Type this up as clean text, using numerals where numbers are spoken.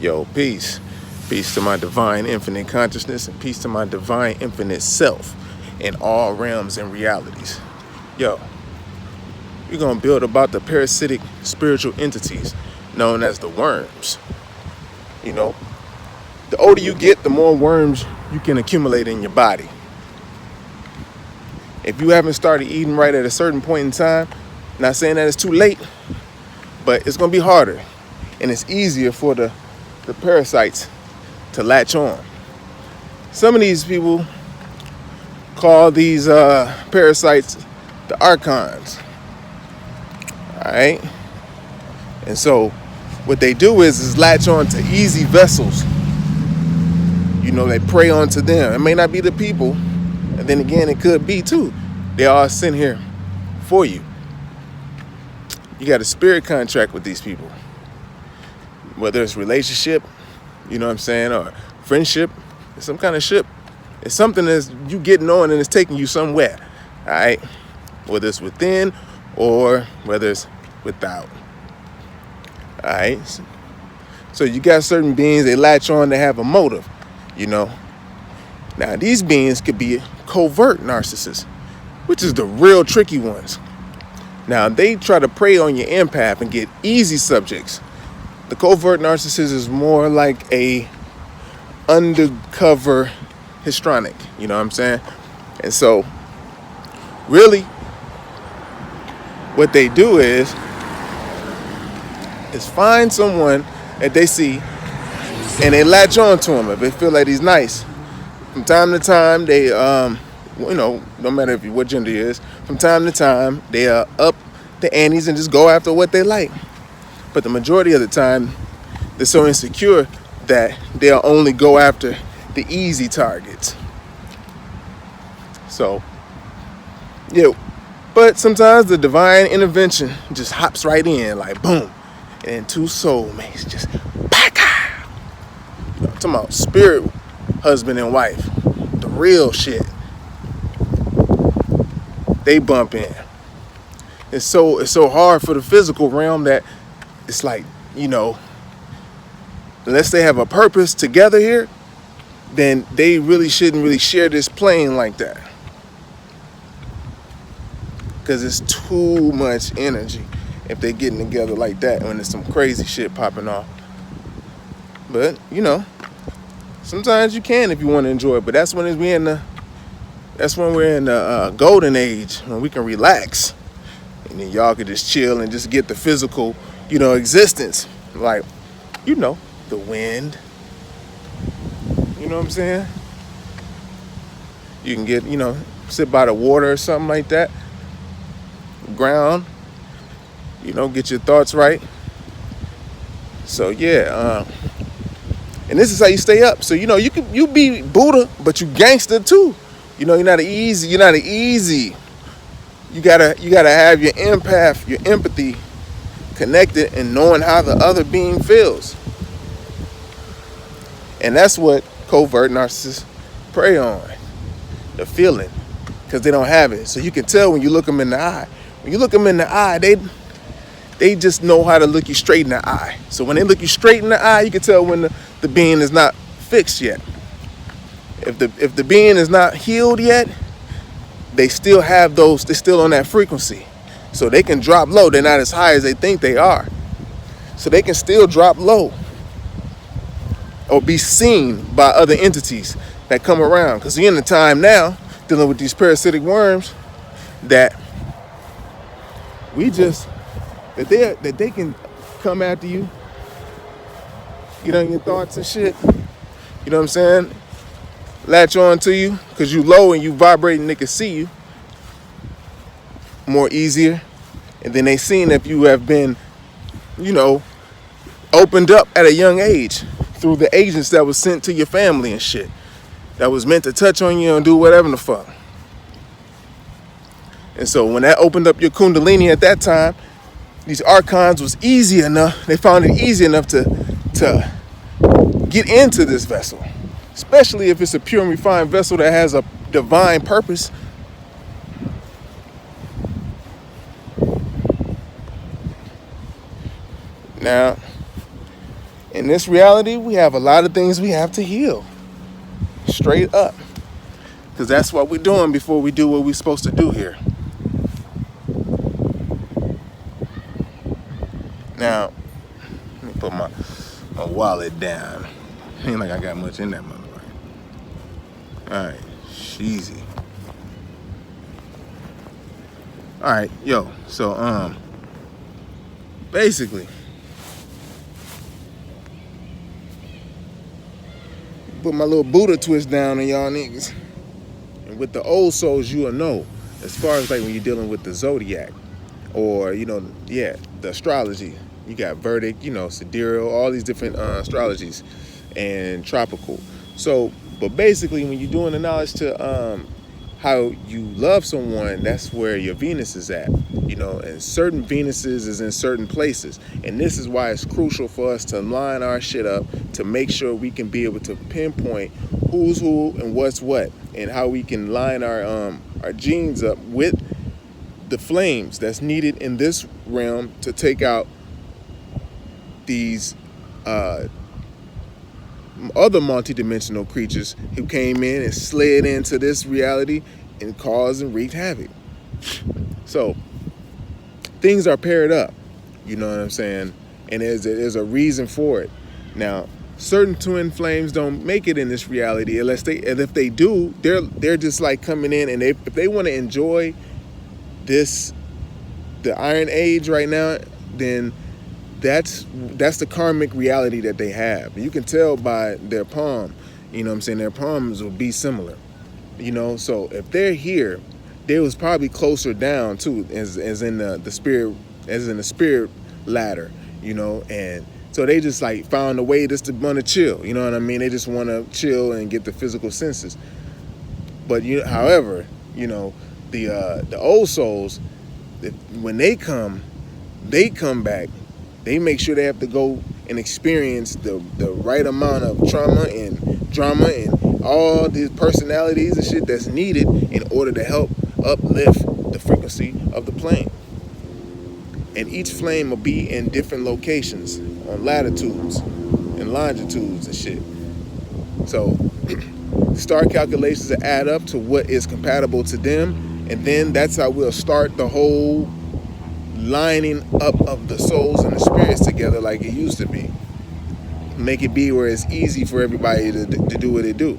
Yo, peace. Peace to my divine infinite consciousness and peace to my divine infinite self in all realms and realities. Yo, we're going to build about the parasitic spiritual entities known as the worms. You know, the older you get, the more worms you can accumulate in your body. If you haven't started eating right at a certain point in time, not saying that it's too late, but it's going to be harder. And it's easier for the parasites to latch on. Some of these people call these parasites the Archons. Alright? And so what they do is latch on to easy vessels. You know, they prey onto them. It may not be the people, and then again it could be too. They all sent here for you. You got a spirit contract with these people. Whether it's relationship, you know what I'm saying, or friendship, it's some kind of ship. It's something that's you getting on and it's taking you somewhere. All right, whether it's within or whether it's without. All right, so you got certain beings, they latch on to have a motive, you know. Now these beings could be covert narcissists, which is the real tricky ones. Now they try to prey on your empath and get easy subjects. The covert narcissist is more like a undercover histrionic, you know what I'm saying? And so really what they do is find someone that they see and they latch on to him if they feel like he's nice. From time to time, they, you know, no matter what gender he is, from time to time, they up the antes and just go after what they like. But the majority of the time, they're so insecure that they'll only go after the easy targets. So, yeah. But sometimes the divine intervention just hops right in, like boom. And two soulmates just back out. You know, I'm talking about spirit husband and wife. The real shit. They bump in. It's so hard for the physical realm that it's like, you know, unless they have a purpose together here, then they really shouldn't really share this plane like that. Because it's too much energy if they're getting together like that when there's some crazy shit popping off. But, you know, sometimes you can if you want to enjoy it. But that's when we're in the golden age, when we can relax. And then y'all could just chill and just get the physical, you know, existence. Like, you know, the wind. You know what I'm saying? You can get, you know, sit by the water or something like that. Ground. You know, get your thoughts right. So, yeah. And this is how you stay up. So, you know, you be Buddha, but you gangster too. You know, you're not easy. You gotta have your empath, your empathy connected and knowing how the other being feels. And that's what covert narcissists prey on, the feeling, because they don't have it. So you can tell when you look them in the eye. When you look them in the eye, they just know how to look you straight in the eye. So when they look you straight in the eye, you can tell when the being is not fixed yet. If the being is not healed yet, they still have those, they're still on that frequency. So they can drop low. They're not as high as they think they are. So they can still drop low or be seen by other entities that come around. Because we're in the time now, dealing with these parasitic worms, that they can come after you, get on your thoughts and shit. You know what I'm saying? Latch on to you because you low and you vibrating, they can see you more easier. And then they seen if you have been, you know, opened up at a young age through the agents that was sent to your family and shit, that was meant to touch on you and do whatever the fuck. And so when that opened up your kundalini at that time, these archons was easy enough, they found it easy enough to get into this vessel. Especially if it's a pure and refined vessel that has a divine purpose. Now, In this reality, we have a lot of things we have to heal. Straight up. Because that's what we're doing before we do what we're supposed to do here. Now, let me put my wallet down. Ain't like I got much in that motherfucker. Alright, sheezy. Alright, yo, so basically, put my little Buddha twist down on y'all niggas. And with the old souls, you'll know, as far as like when you're dealing with the zodiac, or the astrology. You got Vedic, sidereal, all these different astrologies, and tropical. So, but basically, when you're doing the knowledge to how you love someone, that's where your Venus is at. And certain Venuses is in certain places, and this is why it's crucial for us to line our shit up to make sure we can be able to pinpoint who's who and what's what, and how we can line our genes up with the flames that's needed in this realm to take out these other multidimensional creatures who came in and slid into this reality and caused and wreaked havoc. So things are paired up, you know what I'm saying? And there's a reason for it. Now, certain twin flames don't make it in this reality and if they do, they're just like coming in, and if they want to enjoy the Iron Age right now, then that's the karmic reality that they have. You can tell by their palm, their palms will be similar, so if they're here, they was probably closer down too, as in the spirit ladder, and so they just like found a way just to want to chill, you know what I mean? They just want to chill and get the physical senses. But however, the old souls, when they come back, they make sure they have to go and experience the right amount of trauma and drama and all these personalities and shit that's needed in order to help uplift the frequency of the plane. And each flame will be in different locations on latitudes and longitudes and shit. So star calculations that add up to what is compatible to them, and then that's how we'll start the whole lining up of the souls and the spirits together like it used to be. Make it be where it's easy for everybody to do what they do.